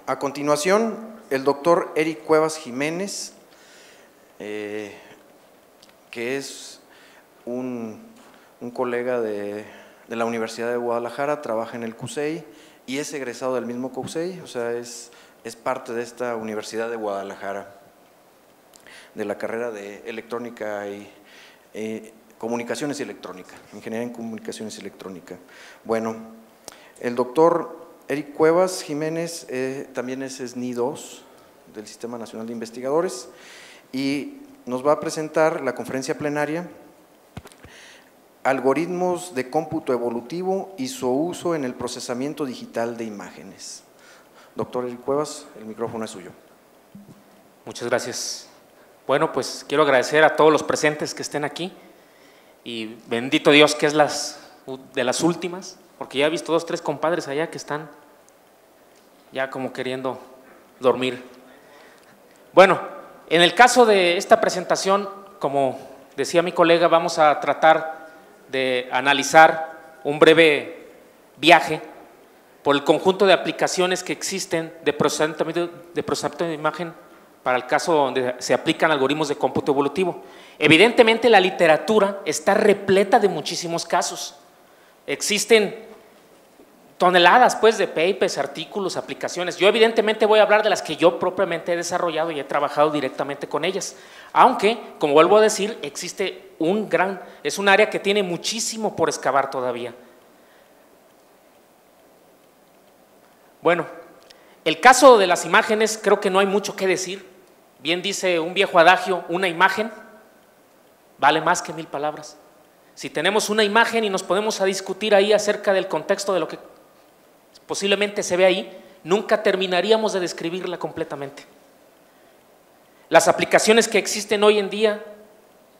A continuación, el doctor Eric Cuevas Jiménez, que es un colega de la Universidad de Guadalajara, trabaja en el CUSEI y es egresado del mismo CUSEI, o sea, es parte de esta Universidad de Guadalajara, de la carrera de Electrónica y Comunicaciones y Electrónica, Ingeniería en Comunicaciones y Electrónica. Bueno, el doctor Eric Cuevas Jiménez también es SNI 2 del Sistema Nacional de Investigadores y nos va a presentar la conferencia plenaria Algoritmos de cómputo evolutivo y su uso en el procesamiento digital de imágenes. Doctor Eric Cuevas, el micrófono es suyo. Muchas gracias. Bueno, pues quiero agradecer a todos los presentes que estén aquí y bendito Dios que es de las últimas, porque ya he visto 2 o 3 compadres allá que están ya como queriendo dormir. Bueno, en el caso de esta presentación, como decía mi colega, vamos a tratar de analizar un breve viaje por el conjunto de aplicaciones que existen de procesamiento de imagen para el caso donde se aplican algoritmos de cómputo evolutivo. Evidentemente la literatura está repleta de muchísimos casos. Existen toneladas pues de papers, artículos, aplicaciones. Yo evidentemente voy a hablar de las que yo propiamente he desarrollado y he trabajado directamente con ellas. Aunque, como vuelvo a decir, existe es un área que tiene muchísimo por excavar todavía. Bueno, el caso de las imágenes creo que no hay mucho que decir. Bien dice un viejo adagio, una imagen vale más que 1000 palabras. Si tenemos una imagen y nos podemos a discutir ahí acerca del contexto de lo que posiblemente se ve ahí, nunca terminaríamos de describirla completamente. Las aplicaciones que existen hoy en día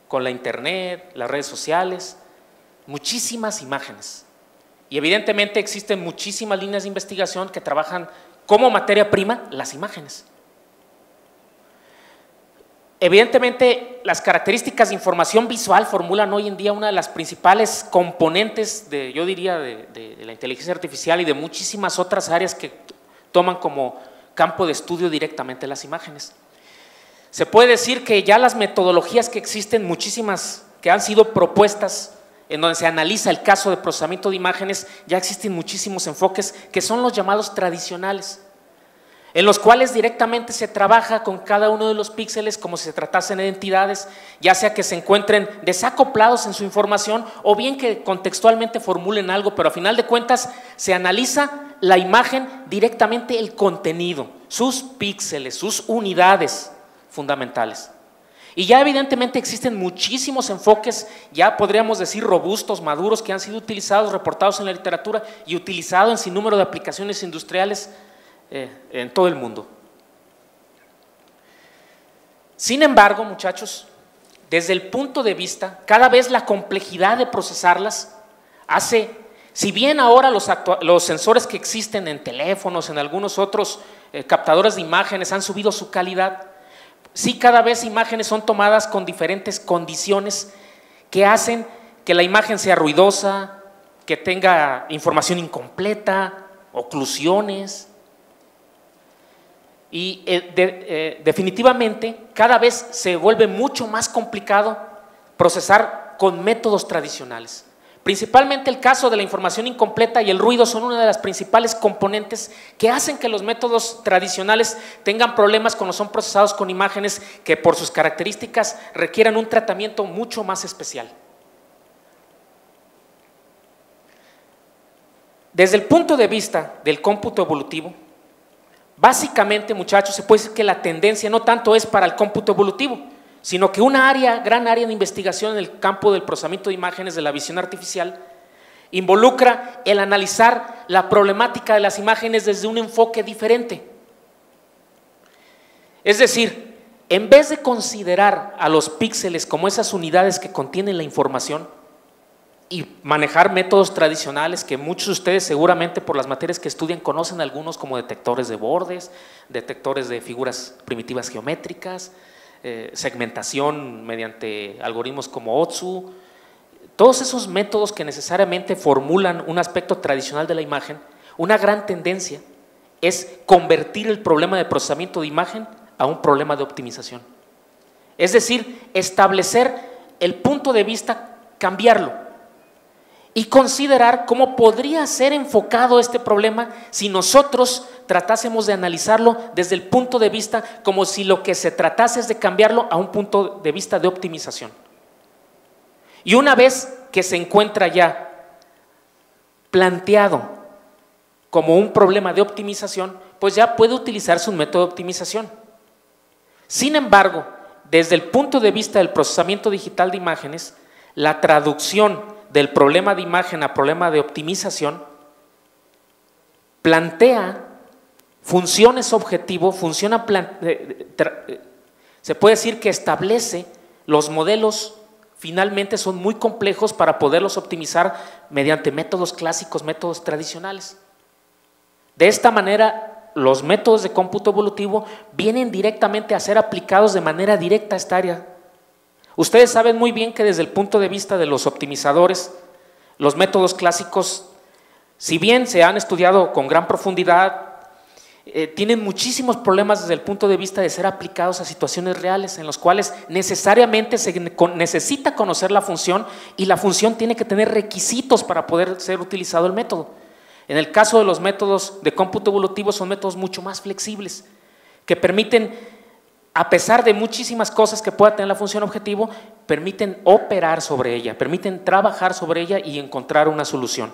con la internet, las redes sociales, muchísimas imágenes. Y evidentemente existen muchísimas líneas de investigación que trabajan como materia prima las imágenes. Evidentemente las características de información visual formulan hoy en día una de las principales componentes yo diría de la inteligencia artificial y de muchísimas otras áreas que toman como campo de estudio directamente las imágenes. Se puede decir que ya las metodologías que existen, muchísimas que han sido propuestas en donde se analiza el caso de procesamiento de imágenes, ya existen muchísimos enfoques que son los llamados tradicionales, en los cuales directamente se trabaja con cada uno de los píxeles como si se tratasen de entidades, ya sea que se encuentren desacoplados en su información o bien que contextualmente formulen algo, pero a final de cuentas se analiza la imagen directamente, el contenido, sus píxeles, sus unidades fundamentales. Y ya evidentemente existen muchísimos enfoques, ya podríamos decir robustos, maduros, que han sido utilizados, reportados en la literatura y utilizados en sinnúmero de aplicaciones industriales en todo el mundo. Sin embargo, muchachos, desde el punto de vista, cada vez la complejidad de procesarlas hace, si bien ahora los sensores que existen en teléfonos, en algunos otros captadores de imágenes han subido su calidad, sí cada vez imágenes son tomadas con diferentes condiciones que hacen que la imagen sea ruidosa, que tenga información incompleta, oclusiones. Y definitivamente cada vez se vuelve mucho más complicado procesar con métodos tradicionales. Principalmente el caso de la información incompleta y el ruido son una de las principales componentes que hacen que los métodos tradicionales tengan problemas cuando son procesados con imágenes que por sus características requieran un tratamiento mucho más especial. Desde el punto de vista del cómputo evolutivo, básicamente, muchachos, se puede decir que la tendencia no tanto es para el cómputo evolutivo, sino que una gran área de investigación en el campo del procesamiento de imágenes de la visión artificial involucra el analizar la problemática de las imágenes desde un enfoque diferente. Es decir, en vez de considerar a los píxeles como esas unidades que contienen la información y manejar métodos tradicionales que muchos de ustedes seguramente por las materias que estudian conocen algunos como detectores de bordes, detectores de figuras primitivas geométricas, segmentación mediante algoritmos como OTSU, todos esos métodos que necesariamente formulan un aspecto tradicional de la imagen, una gran tendencia es convertir el problema de procesamiento de imagen a un problema de optimización. Es decir, establecer el punto de vista, cambiarlo y considerar cómo podría ser enfocado este problema si nosotros tratásemos de analizarlo desde el punto de vista como si lo que se tratase es de cambiarlo a un punto de vista de optimización. Y una vez que se encuentra ya planteado como un problema de optimización, pues ya puede utilizarse un método de optimización. Sin embargo, desde el punto de vista del procesamiento digital de imágenes, la traducción del problema de imagen a problema de optimización plantea funciones objetivo, se puede decir que establece los modelos, finalmente son muy complejos para poderlos optimizar mediante métodos clásicos, métodos tradicionales. De esta manera, los métodos de cómputo evolutivo vienen directamente a ser aplicados de manera directa a esta área. Ustedes saben muy bien que desde el punto de vista de los optimizadores, los métodos clásicos, si bien se han estudiado con gran profundidad, tienen muchísimos problemas desde el punto de vista de ser aplicados a situaciones reales en los cuales necesariamente se necesita conocer la función y la función tiene que tener requisitos para poder ser utilizado el método. En el caso de los métodos de cómputo evolutivo son métodos mucho más flexibles que permiten, a pesar de muchísimas cosas que pueda tener la función objetivo, permiten operar sobre ella, permiten trabajar sobre ella y encontrar una solución.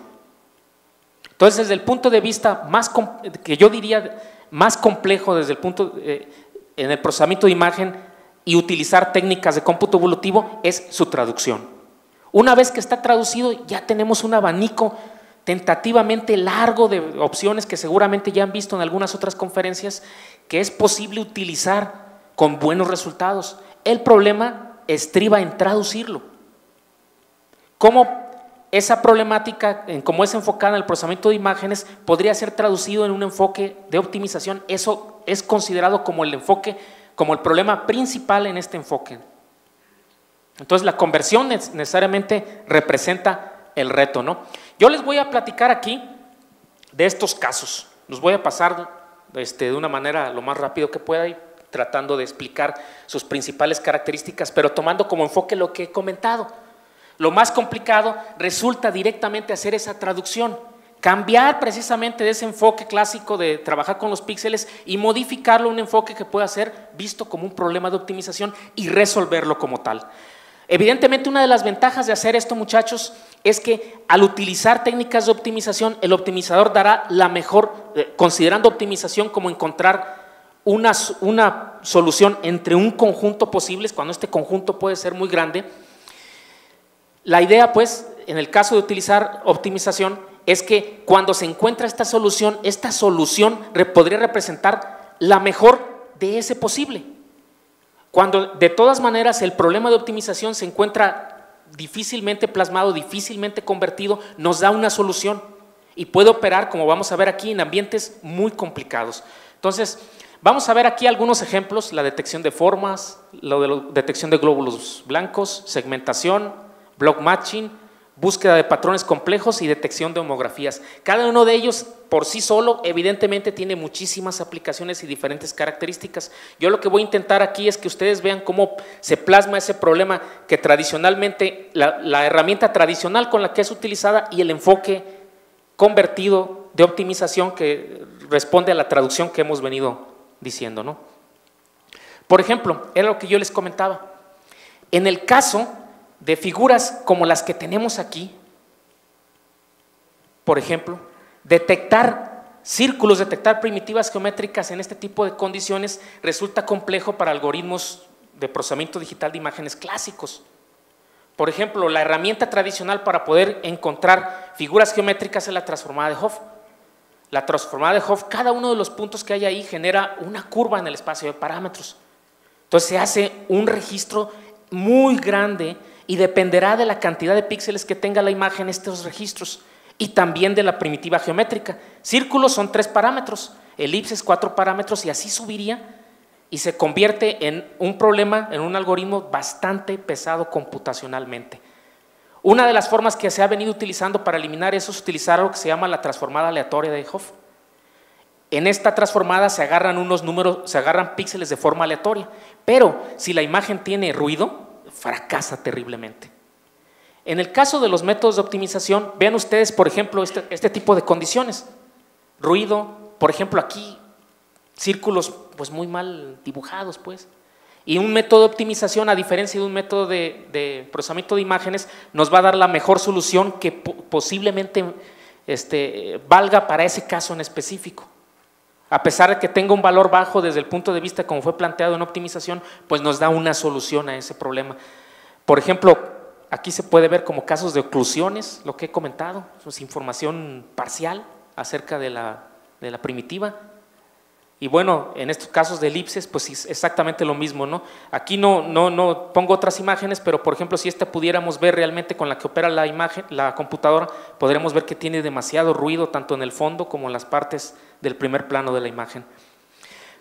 Entonces, desde el punto de vista que yo diría más complejo desde el punto en el procesamiento de imagen y utilizar técnicas de cómputo evolutivo es su traducción. Una vez que está traducido, ya tenemos un abanico tentativamente largo de opciones que seguramente ya han visto en algunas otras conferencias que es posible utilizar con buenos resultados. El problema estriba en traducirlo. ¿Cómo esa problemática, como es enfocada en el procesamiento de imágenes, podría ser traducido en un enfoque de optimización? Eso es considerado como el enfoque, como el problema principal en este enfoque. Entonces, la conversión necesariamente representa el reto, ¿no? Yo les voy a platicar aquí de estos casos. Los voy a pasar de una manera lo más rápido que pueda y tratando de explicar sus principales características, pero tomando como enfoque lo que he comentado. Lo más complicado resulta directamente hacer esa traducción, cambiar precisamente de ese enfoque clásico de trabajar con los píxeles y modificarlo a un enfoque que pueda ser visto como un problema de optimización y resolverlo como tal. Evidentemente, una de las ventajas de hacer esto, muchachos, es que al utilizar técnicas de optimización, el optimizador dará la mejor, considerando optimización como encontrar una solución entre un conjunto posibles, cuando este conjunto puede ser muy grande. La idea, pues, en el caso de utilizar optimización, es que cuando se encuentra esta solución podría representar la mejor de ese posible. Cuando de todas maneras el problema de optimización se encuentra difícilmente plasmado, difícilmente convertido, nos da una solución y puede operar, como vamos a ver aquí, en ambientes muy complicados. Entonces, vamos a ver aquí algunos ejemplos: la detección de formas, la detección de glóbulos blancos, segmentación, block matching, búsqueda de patrones complejos y detección de homografías. Cada uno de ellos por sí solo evidentemente tiene muchísimas aplicaciones y diferentes características. Yo lo que voy a intentar aquí es que ustedes vean cómo se plasma ese problema que tradicionalmente, la herramienta tradicional con la que es utilizada y el enfoque convertido de optimización que responde a la traducción que hemos venido diciendo, ¿no? Por ejemplo, era lo que yo les comentaba. En el caso de figuras como las que tenemos aquí, por ejemplo, detectar círculos, detectar primitivas geométricas en este tipo de condiciones resulta complejo para algoritmos de procesamiento digital de imágenes clásicos. Por ejemplo, la herramienta tradicional para poder encontrar figuras geométricas es la transformada de Hopf. La transformada de Hopf, cada uno de los puntos que hay ahí genera una curva en el espacio de parámetros. Entonces se hace un registro muy grande y dependerá de la cantidad de píxeles que tenga la imagen estos registros y también de la primitiva geométrica. Círculos son 3 parámetros, elipses 4 parámetros y así subiría y se convierte en un problema, en un algoritmo bastante pesado computacionalmente. Una de las formas que se ha venido utilizando para eliminar eso es utilizar lo que se llama la transformada aleatoria de Hopf. en esta transformada se agarran unos números, se agarran píxeles de forma aleatoria, pero si la imagen tiene ruido, fracasa terriblemente. En el caso de los métodos de optimización, vean ustedes, por ejemplo, este tipo de condiciones. Ruido, por ejemplo, aquí, círculos pues muy mal dibujados, pues. Y un método de optimización, a diferencia de un método de procesamiento de imágenes, nos va a dar la mejor solución que posiblemente valga para ese caso en específico. A pesar de que tenga un valor bajo desde el punto de vista como fue planteado en optimización, pues nos da una solución a ese problema. Por ejemplo, aquí se puede ver como casos de oclusiones, lo que he comentado, es información parcial acerca de la primitiva. Y bueno, en estos casos de elipses, pues es exactamente lo mismo, ¿no? Aquí no pongo otras imágenes, pero por ejemplo, si pudiéramos ver realmente con la que opera la imagen, la computadora, podremos ver que tiene demasiado ruido, tanto en el fondo como en las partes del primer plano de la imagen.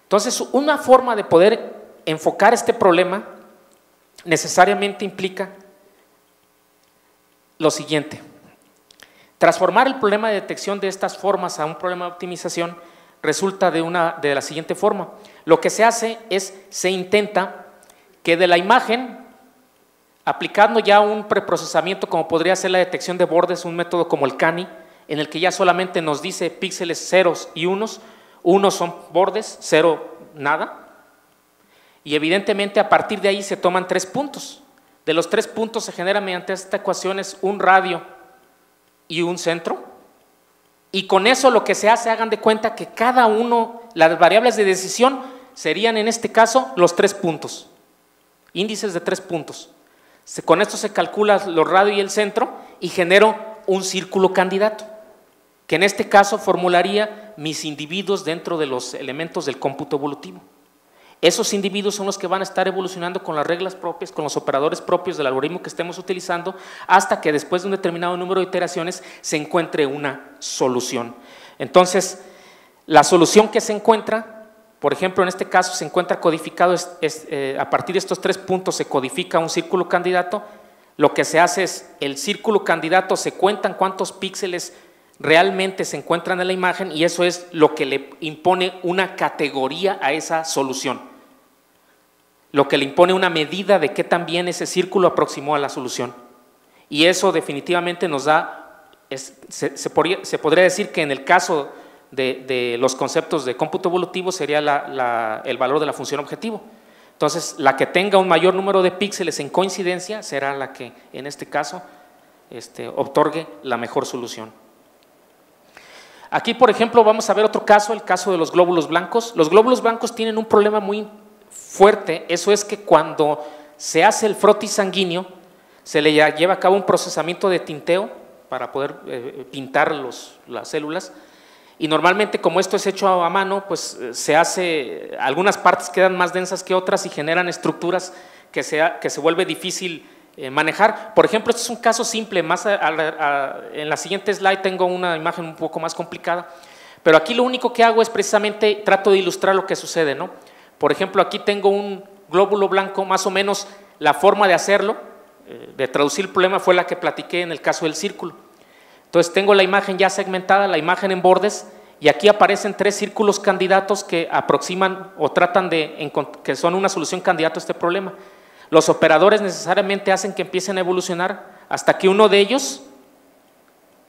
Entonces, una forma de poder enfocar este problema necesariamente implica lo siguiente: transformar el problema de detección de estas formas a un problema de optimización resulta de la siguiente forma. Lo que se hace es, se intenta que de la imagen, aplicando ya un preprocesamiento como podría ser la detección de bordes, un método como el CANI, en el que ya solamente nos dice píxeles ceros y unos son bordes, cero nada, y evidentemente a partir de ahí se toman 3 puntos. De los 3 puntos se genera mediante esta ecuación un radio y un centro. Y con eso lo que se hace, hagan de cuenta que cada uno, las variables de decisión serían en este caso los 3 puntos, índices de 3 puntos. Con esto se calcula los radios y el centro y genero un círculo candidato, que en este caso formularía mis individuos dentro de los elementos del cómputo evolutivo. Esos individuos son los que van a estar evolucionando con las reglas propias, con los operadores propios del algoritmo que estemos utilizando, hasta que después de un determinado número de iteraciones se encuentre una solución. Entonces, la solución que se encuentra, por ejemplo, en este caso se encuentra codificado, a partir de estos 3 puntos se codifica un círculo candidato. Lo que se hace es, el círculo candidato se cuentan cuántos píxeles realmente se encuentran en la imagen y eso es lo que le impone una categoría a esa solución, lo que le impone una medida de qué tan bien ese círculo aproximó a la solución. Y eso definitivamente nos da, se podría decir que en el caso de los conceptos de cómputo evolutivo sería el valor de la función objetivo. Entonces, la que tenga un mayor número de píxeles en coincidencia será la que en este caso otorgue la mejor solución. Aquí, por ejemplo, vamos a ver otro caso, el caso de los glóbulos blancos. Los glóbulos blancos tienen un problema muy fuerte, eso es que cuando se hace el frotis sanguíneo, se le lleva a cabo un procesamiento de tinteo para poder pintar las células, y normalmente como esto es hecho a mano, pues se hace, algunas partes quedan más densas que otras y generan estructuras que se vuelve difícil manejar. Por ejemplo, este es un caso simple, en la siguiente slide tengo una imagen un poco más complicada, pero aquí lo único que hago es precisamente trato de ilustrar lo que sucede, ¿no? Por ejemplo, aquí tengo un glóbulo blanco, más o menos la forma de hacerlo, de traducir el problema fue la que platiqué en el caso del círculo. Entonces tengo la imagen ya segmentada, la imagen en bordes, y aquí aparecen 3 círculos candidatos que aproximan o tratan que son una solución candidata a este problema. Los operadores necesariamente hacen que empiecen a evolucionar hasta que uno de ellos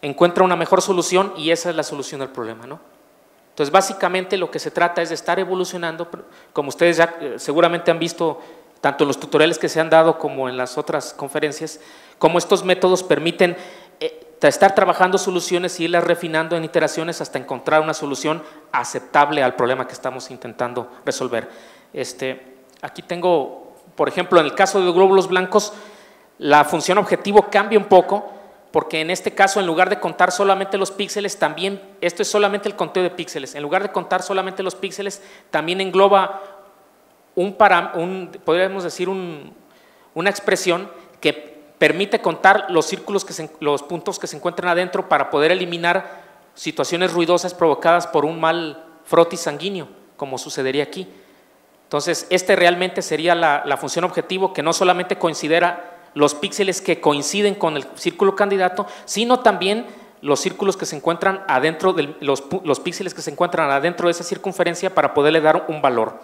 encuentra una mejor solución y esa es la solución del problema, ¿no? Entonces, básicamente lo que se trata es de estar evolucionando, como ustedes ya seguramente han visto, tanto en los tutoriales que se han dado como en las otras conferencias, cómo estos métodos permiten estar trabajando soluciones y irlas refinando en iteraciones hasta encontrar una solución aceptable al problema que estamos intentando resolver. Aquí tengo, por ejemplo, en el caso de los glóbulos blancos, la función objetivo cambia un poco, porque en este caso, en lugar de contar solamente los píxeles, también, esto es solamente el conteo de píxeles, en lugar de contar solamente los píxeles, también engloba podríamos decir una expresión que permite contar los círculos, los puntos que se encuentran adentro para poder eliminar situaciones ruidosas provocadas por un mal frotis sanguíneo, como sucedería aquí. Entonces, realmente sería la función objetivo, que no solamente considera los píxeles que coinciden con el círculo candidato, sino también los círculos que se encuentran adentro, los píxeles que se encuentran adentro de esa circunferencia para poderle dar un valor.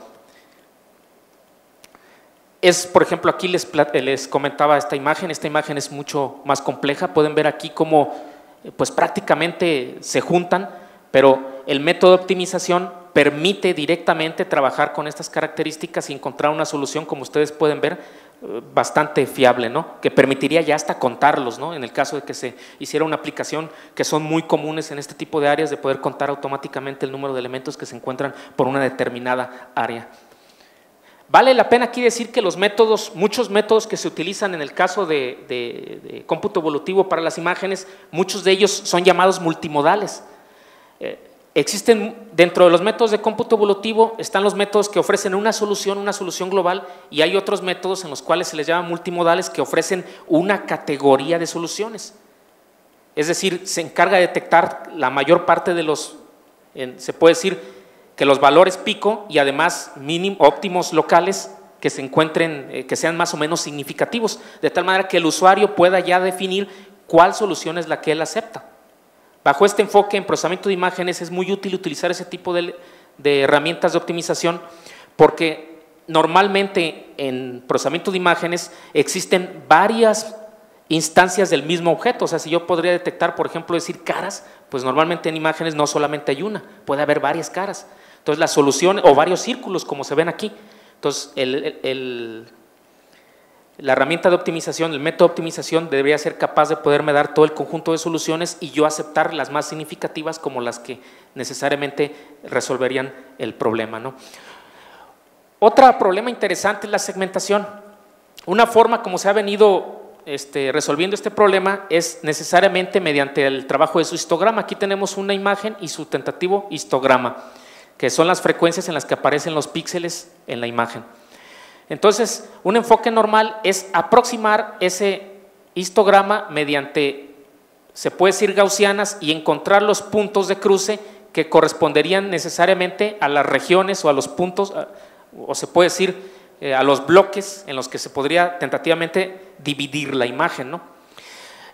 Por ejemplo, aquí les comentaba esta imagen es mucho más compleja, pueden ver aquí cómo pues prácticamente se juntan, pero el método de optimización permite directamente trabajar con estas características y encontrar una solución, como ustedes pueden ver, bastante fiable, ¿no? Que permitiría ya hasta contarlos, ¿no? En el caso de que se hiciera una aplicación, que son muy comunes en este tipo de áreas, de poder contar automáticamente el número de elementos que se encuentran por una determinada área. Vale la pena aquí decir que muchos métodos que se utilizan en el caso de cómputo evolutivo para las imágenes, muchos de ellos son llamados multimodales. Existen dentro de los métodos de cómputo evolutivo, están los métodos que ofrecen una solución global, y hay otros métodos en los cuales se les llama multimodales, que ofrecen una categoría de soluciones. Es decir, se encarga de detectar la mayor parte de se puede decir que los valores pico y además óptimos locales que se encuentren, que sean más o menos significativos, de tal manera que el usuario pueda ya definir cuál solución es la que él acepta. Bajo este enfoque en procesamiento de imágenes es muy útil utilizar ese tipo de herramientas de optimización, porque normalmente en procesamiento de imágenes existen varias instancias del mismo objeto. O sea, si yo podría detectar, por ejemplo, decir caras, pues normalmente en imágenes no solamente hay una, puede haber varias caras. Entonces la solución, o varios círculos como se ven aquí. Entonces la herramienta de optimización, el método de optimización debería ser capaz de poderme dar todo el conjunto de soluciones y yo aceptar las más significativas como las que necesariamente resolverían el problema, ¿no? Otro problema interesante es la segmentación. Una forma como se ha venido resolviendo este problema es necesariamente mediante el trabajo de su histograma. Aquí tenemos una imagen y su tentativo histograma, que son las frecuencias en las que aparecen los píxeles en la imagen. Entonces, un enfoque normal es aproximar ese histograma mediante, se puede decir, gaussianas, y encontrar los puntos de cruce que corresponderían necesariamente a las regiones o a los puntos, o se puede decir a los bloques en los que se podría tentativamente dividir la imagen, ¿no?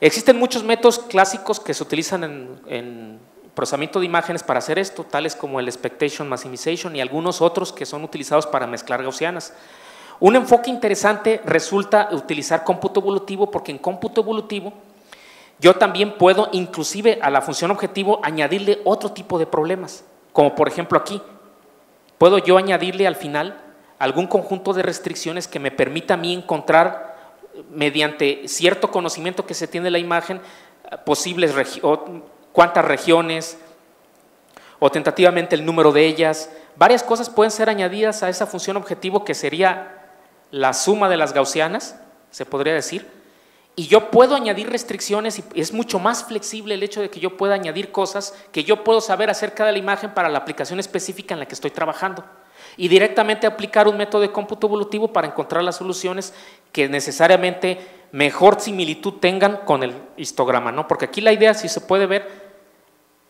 Existen muchos métodos clásicos que se utilizan en procesamiento de imágenes para hacer esto, tales como el expectation maximization y algunos otros que son utilizados para mezclar gaussianas. Un enfoque interesante resulta utilizar cómputo evolutivo, porque en cómputo evolutivo yo también puedo, inclusive a la función objetivo, añadirle otro tipo de problemas, como por ejemplo aquí, puedo yo añadirle al final algún conjunto de restricciones que me permita a mí encontrar, mediante cierto conocimiento que se tiene de la imagen, posibles cuántas regiones o tentativamente el número de ellas. Varias cosas pueden ser añadidas a esa función objetivo, que sería la suma de las gaussianas, se podría decir, y yo puedo añadir restricciones, y es mucho más flexible el hecho de que yo pueda añadir cosas que yo puedo saber acerca de la imagen para la aplicación específica en la que estoy trabajando, y directamente aplicar un método de cómputo evolutivo para encontrar las soluciones que necesariamente mejor similitud tengan con el histograma, ¿no? Porque aquí la idea, si se puede ver,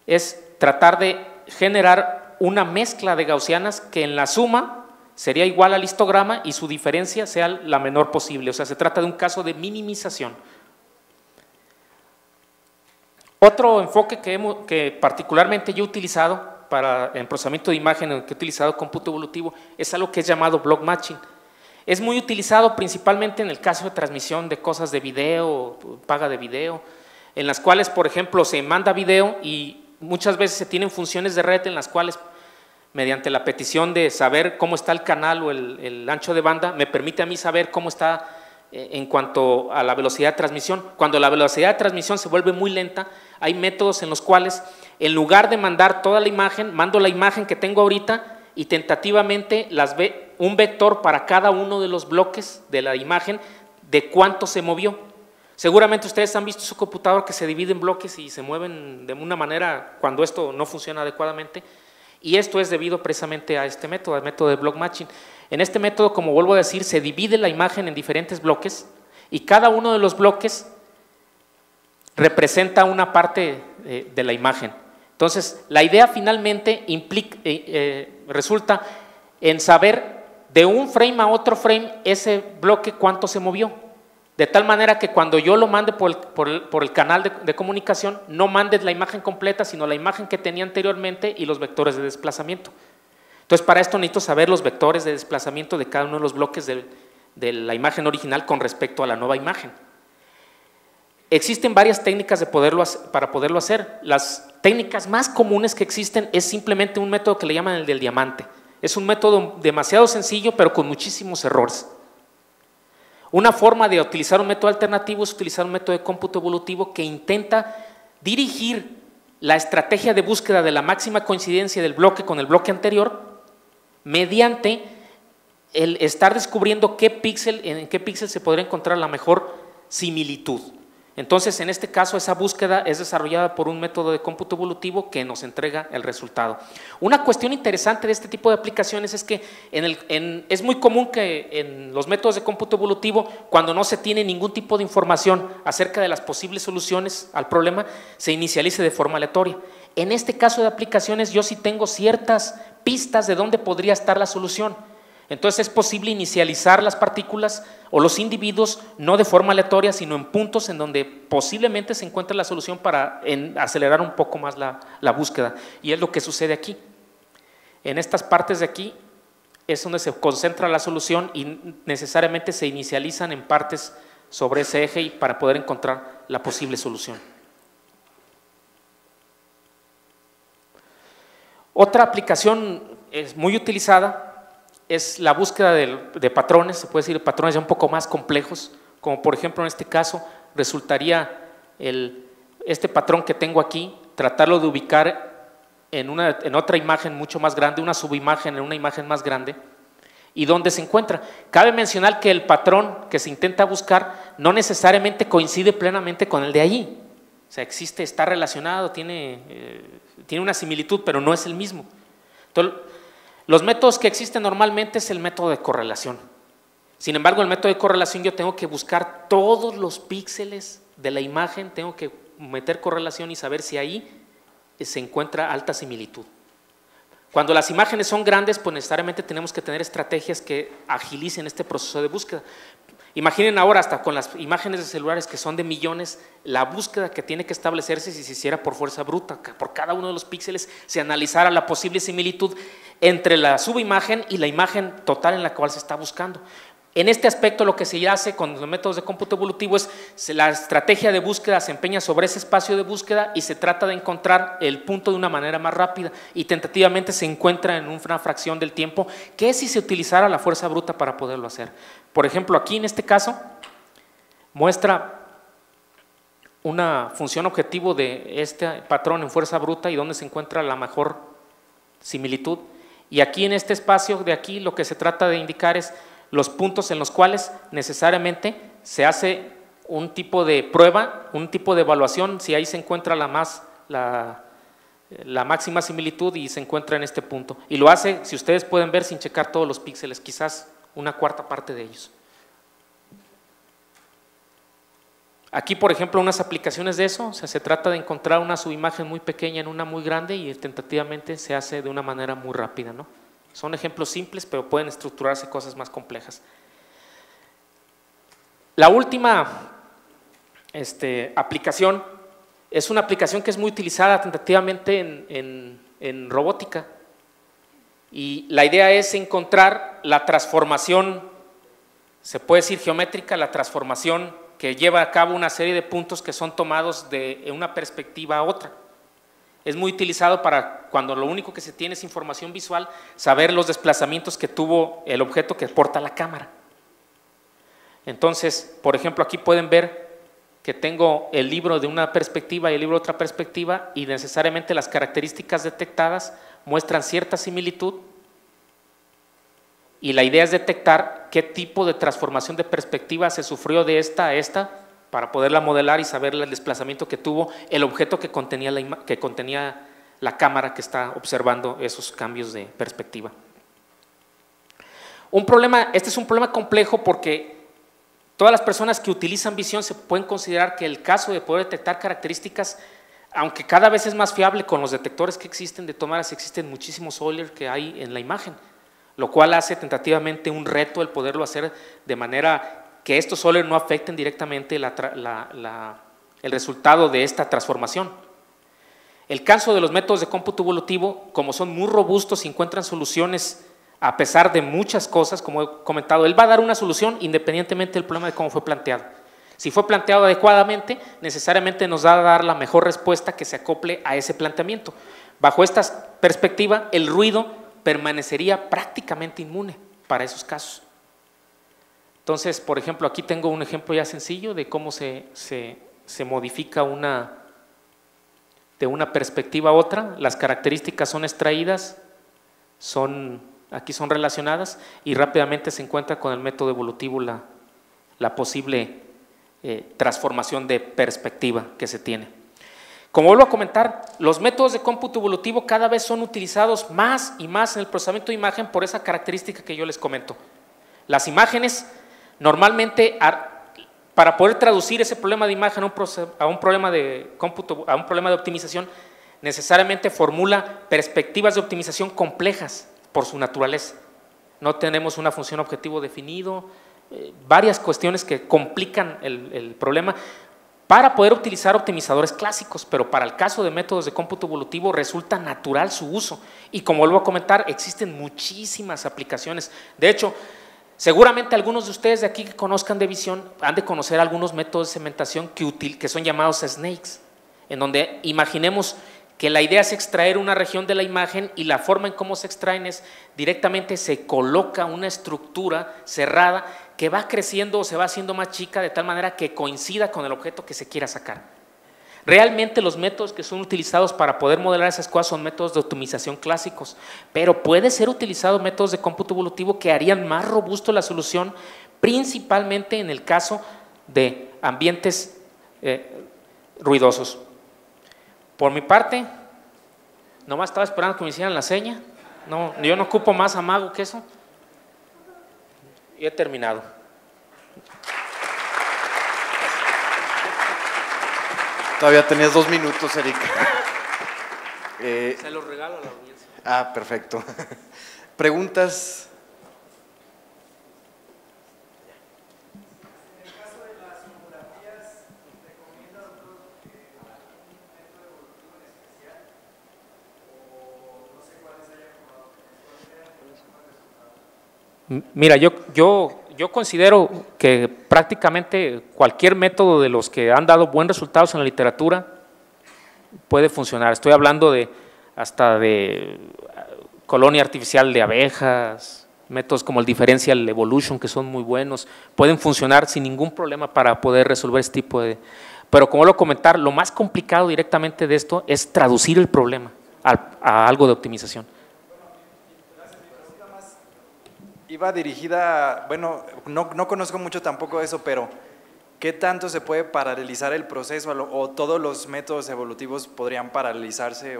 es tratar de generar una mezcla de gaussianas que en la suma sería igual al histograma y su diferencia sea la menor posible. O sea, se trata de un caso de minimización. Otro enfoque que particularmente yo he utilizado en procesamiento de imagen, en el que he utilizado cómputo evolutivo, es algo que es llamado block matching. Es muy utilizado principalmente en el caso de transmisión de cosas de video, paga de video, en las cuales, por ejemplo, se manda video y muchas veces se tienen funciones de red en las cuales, mediante la petición de saber cómo está el canal o el ancho de banda, me permite a mí saber cómo está en cuanto a la velocidad de transmisión. Cuando la velocidad de transmisión se vuelve muy lenta, hay métodos en los cuales, en lugar de mandar toda la imagen, mando la imagen que tengo ahorita y tentativamente un vector para cada uno de los bloques de la imagen de cuánto se movió. Seguramente ustedes han visto su computador que se divide en bloques y se mueven de una manera cuando esto no funciona adecuadamente. Y esto es debido precisamente a este método, al método de block matching. En este método, como vuelvo a decir, se divide la imagen en diferentes bloques y cada uno de los bloques representa una parte de la imagen. Entonces, la idea finalmente resulta en saber de un frame a otro frame ese bloque cuánto se movió. de tal manera que cuando yo lo mande por el canal de comunicación, no mandes la imagen completa, sino la imagen que tenía anteriormente y los vectores de desplazamiento. Entonces, para esto necesito saber los vectores de desplazamiento de cada uno de los bloques de la imagen original con respecto a la nueva imagen. Existen varias técnicas para poderlo hacer. Las técnicas más comunes que existen es simplemente un método que le llaman el del diamante. Es un método demasiado sencillo, pero con muchísimos errores. Una forma de utilizar un método alternativo es utilizar un método de cómputo evolutivo que intenta dirigir la estrategia de búsqueda de la máxima coincidencia del bloque con el bloque anterior mediante el estar descubriendo en qué píxel se podría encontrar la mejor similitud. Entonces, en este caso, esa búsqueda es desarrollada por un método de cómputo evolutivo que nos entrega el resultado. Una cuestión interesante de este tipo de aplicaciones es que es muy común que en los métodos de cómputo evolutivo, cuando no se tiene ningún tipo de información acerca de las posibles soluciones al problema, se inicialice de forma aleatoria. En este caso de aplicaciones, yo sí tengo ciertas pistas de dónde podría estar la solución. Entonces es posible inicializar las partículas o los individuos no de forma aleatoria, sino en puntos en donde posiblemente se encuentre la solución para acelerar un poco más la búsqueda. Y es lo que sucede aquí. En estas partes de aquí es donde se concentra la solución y necesariamente se inicializan en partes sobre ese eje para poder encontrar la posible solución. Otra aplicación es muy utilizada es la búsqueda de patrones, se puede decir patrones ya un poco más complejos, como por ejemplo en este caso resultaría este patrón que tengo aquí, tratarlo de ubicar en otra imagen mucho más grande, una subimagen en una imagen más grande, y dónde se encuentra. Cabe mencionar que el patrón que se intenta buscar no necesariamente coincide plenamente con el de allí, o sea, está relacionado, tiene una similitud, pero no es el mismo. Entonces, los métodos que existen normalmente es el método de correlación. Sin embargo, el método de correlación yo tengo que buscar todos los píxeles de la imagen, tengo que meter correlación y saber si ahí se encuentra alta similitud. Cuando las imágenes son grandes, pues necesariamente tenemos que tener estrategias que agilicen este proceso de búsqueda. Imaginen ahora, hasta con las imágenes de celulares que son de millones, la búsqueda que tiene que establecerse si se hiciera por fuerza bruta, que por cada uno de los píxeles se analizara la posible similitud entre la subimagen y la imagen total en la cual se está buscando. En este aspecto lo que se hace con los métodos de cómputo evolutivo es la estrategia de búsqueda se empeña sobre ese espacio de búsqueda y se trata de encontrar el punto de una manera más rápida y tentativamente se encuentra en una fracción del tiempo que si se utilizara la fuerza bruta para poderlo hacer. Por ejemplo, aquí en este caso muestra una función objetivo de este patrón en fuerza bruta y dónde se encuentra la mejor similitud. Y aquí en este espacio de aquí lo que se trata de indicar es los puntos en los cuales necesariamente se hace un tipo de prueba, un tipo de evaluación, si ahí se encuentra la máxima similitud y se encuentra en este punto. Y lo hace, si ustedes pueden ver, sin checar todos los píxeles, quizás una cuarta parte de ellos. Aquí, por ejemplo, unas aplicaciones de eso, o sea, se trata de encontrar una subimagen muy pequeña en una muy grande y tentativamente se hace de una manera muy rápida, ¿no? Son ejemplos simples, pero pueden estructurarse cosas más complejas. La última aplicación es una aplicación que es muy utilizada tentativamente en robótica. Y la idea es encontrar la transformación, se puede decir geométrica, la transformación que lleva a cabo una serie de puntos que son tomados de una perspectiva a otra. Es muy utilizado para cuando lo único que se tiene es información visual, saber los desplazamientos que tuvo el objeto que porta la cámara. Entonces, por ejemplo, aquí pueden ver que tengo el libro de una perspectiva y el libro de otra perspectiva y necesariamente las características detectadas muestran cierta similitud y la idea es detectar qué tipo de transformación de perspectiva se sufrió de esta a esta para poderla modelar y saber el desplazamiento que tuvo el objeto que contenía la cámara que está observando esos cambios de perspectiva. Este es un problema complejo porque todas las personas que utilizan visión se pueden considerar que el caso de poder detectar características, aunque cada vez es más fiable con los detectores que existen de tomadas, existen muchísimos Euler que hay en la imagen, lo cual hace tentativamente un reto el poderlo hacer de manera que estos soles no afecten directamente el resultado de esta transformación. El caso de los métodos de cómputo evolutivo, como son muy robustos y encuentran soluciones a pesar de muchas cosas, como he comentado, él va a dar una solución independientemente del problema de cómo fue planteado. Si fue planteado adecuadamente, necesariamente nos va a dar la mejor respuesta que se acople a ese planteamiento. Bajo esta perspectiva, el ruido permanecería prácticamente inmune para esos casos. Entonces, por ejemplo, aquí tengo un ejemplo ya sencillo de cómo se modifica de una perspectiva a otra. Las características son extraídas, aquí son relacionadas y rápidamente se encuentra con el método evolutivo la posible transformación de perspectiva que se tiene. Como vuelvo a comentar, los métodos de cómputo evolutivo cada vez son utilizados más y más en el procesamiento de imagen por esa característica que yo les comento. Las imágenes normalmente, para poder traducir ese problema de imagen a un problema de cómputo, a un problema de optimización, necesariamente formula perspectivas de optimización complejas por su naturaleza. No tenemos una función objetivo definido, varias cuestiones que complican el problema para poder utilizar optimizadores clásicos, pero para el caso de métodos de cómputo evolutivo resulta natural su uso y como vuelvo a comentar, existen muchísimas aplicaciones. De hecho, seguramente algunos de ustedes de aquí que conozcan de visión han de conocer algunos métodos de segmentación que son llamados snakes, en donde imaginemos que la idea es extraer una región de la imagen y la forma en cómo se extraen es directamente se coloca una estructura cerrada que va creciendo o se va haciendo más chica de tal manera que coincida con el objeto que se quiera sacar. Realmente los métodos que son utilizados para poder modelar esas cosas son métodos de optimización clásicos, pero puede ser utilizado métodos de cómputo evolutivo que harían más robusto la solución, principalmente en el caso de ambientes ruidosos. Por mi parte, nomás estaba esperando que me hicieran la seña. No, yo no ocupo más amago que eso. Y he terminado. Todavía tenías 2 minutos, Eric. Se los regalo a la audiencia. Perfecto. ¿Preguntas? Mira, yo considero que prácticamente cualquier método de los que han dado buenos resultados en la literatura puede funcionar. Estoy hablando hasta de colonia artificial de abejas, métodos como el differential evolution que son muy buenos, pueden funcionar sin ningún problema para poder resolver este tipo de… Pero como lo comentar, lo más complicado directamente de esto es traducir el problema a algo de optimización. Iba dirigida, bueno, no conozco mucho tampoco eso, pero ¿qué tanto se puede paralelizar el proceso o todos los métodos evolutivos podrían paralelizarse?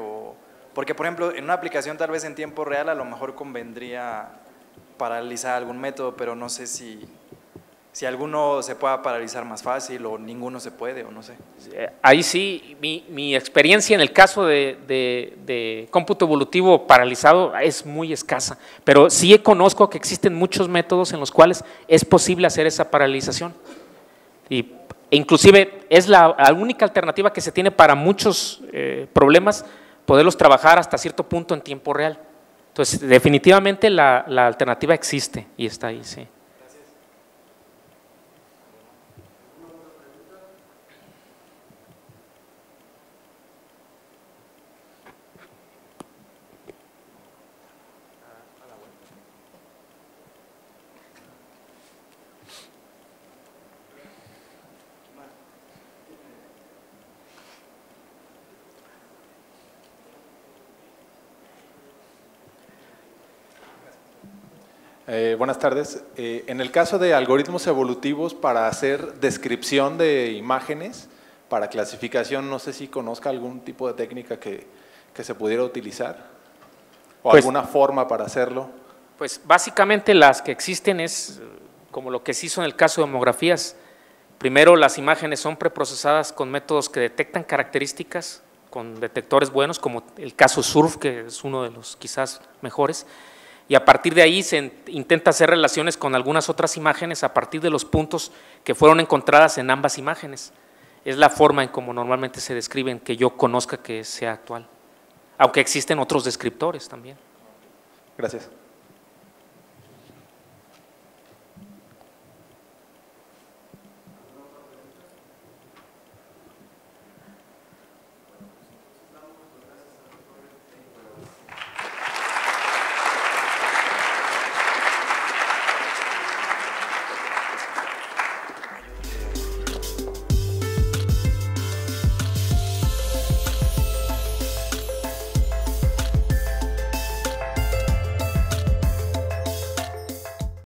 Porque, por ejemplo, en una aplicación tal vez en tiempo real a lo mejor convendría paralelizar algún método, pero no sé si alguno se pueda paralizar más fácil o ninguno se puede o no sé. Ahí sí, mi experiencia en el caso de cómputo evolutivo paralizado es muy escasa, pero sí conozco que existen muchos métodos en los cuales es posible hacer esa paralización. E inclusive es la única alternativa que se tiene para muchos problemas, poderlos trabajar hasta cierto punto en tiempo real. Entonces, definitivamente la alternativa existe y está ahí, sí. Buenas tardes. En el caso de algoritmos evolutivos para hacer descripción de imágenes, para clasificación, no sé si conozca algún tipo de técnica que se pudiera utilizar o pues, alguna forma para hacerlo. Pues básicamente las que existen es como lo que se hizo en el caso de homografías. Primero las imágenes son preprocesadas con métodos que detectan características, con detectores buenos, como el caso SURF, que es uno de los quizás mejores. y a partir de ahí se intenta hacer relaciones con algunas otras imágenes a partir de los puntos que fueron encontradas en ambas imágenes. Es la forma en cómo normalmente se describen, que yo conozca que sea actual, aunque existen otros descriptores también. Gracias.